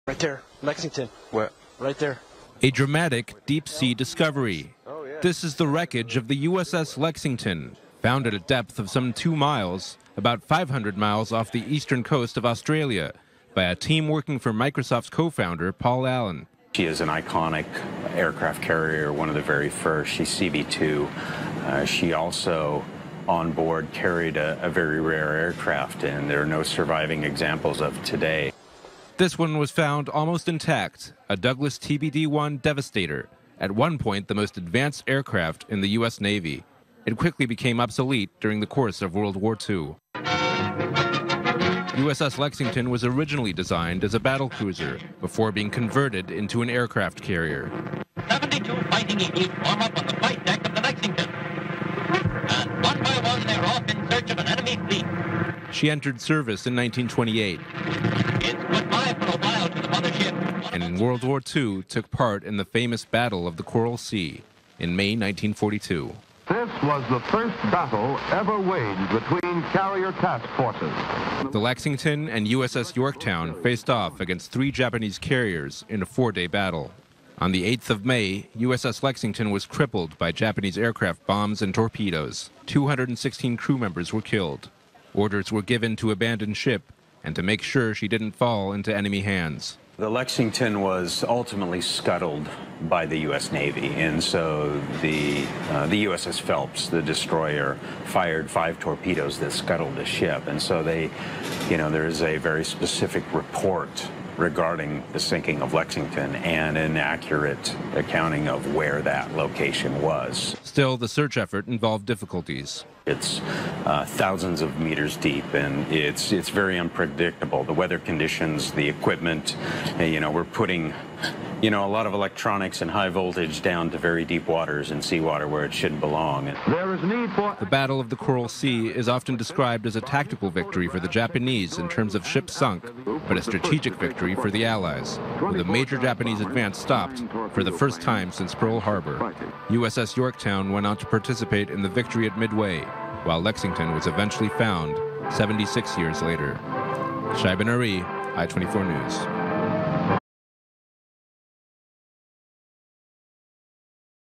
Right there, Lexington. What? Right there. A dramatic deep-sea discovery. This is the wreckage of the USS Lexington, found at a depth of some 2 miles, about 500 miles off the eastern coast of Australia, by a team working for Microsoft's co-founder, Paul Allen. She is an iconic aircraft carrier, one of the very first. She's CB2. She also, on board, carried a very rare aircraft, and there are no surviving examples of today. This one was found almost intact, a Douglas TBD-1 Devastator, at one point the most advanced aircraft in the U.S. Navy. It quickly became obsolete during the course of World War II. USS Lexington was originally designed as a battle cruiser before being converted into an aircraft carrier. 72 fighting eagles warm up on the flight deck of the Lexington. And one by one, they're off in search of an enemy fleet. She entered service in 1928. It's goodbye for a while to the mothership. And in World War II took part in the famous Battle of the Coral Sea in May 1942. This was the first battle ever waged between carrier task forces. The Lexington and USS Yorktown faced off against 3 Japanese carriers in a 4-day battle. On the 8th of May, USS Lexington was crippled by Japanese aircraft bombs and torpedoes. 216 crew members were killed. Orders were given to abandon ship and to make sure she didn't fall into enemy hands. The Lexington was ultimately scuttled by the U.S. Navy, and so the USS Phelps, the destroyer, fired 5 torpedoes that scuttled the ship. And so there is a very specific report regarding the sinking of Lexington and an accurate accounting of where that location was. Still, the search effort involved difficulties. It's thousands of meters deep, and it's very unpredictable. The weather conditions, the equipment, we're putting, a lot of electronics and high voltage down to very deep waters and seawater where it shouldn't belong. There is need for... The Battle of the Coral Sea is often described as a tactical victory for the Japanese in terms of ships sunk, but a strategic victory for the Allies, with a major Japanese advance stopped for the first time since Pearl Harbor. USS Yorktown went on to participate in the victory at Midway, while Lexington was eventually found 76 years later. Shai Ben-Ari, I-24 News.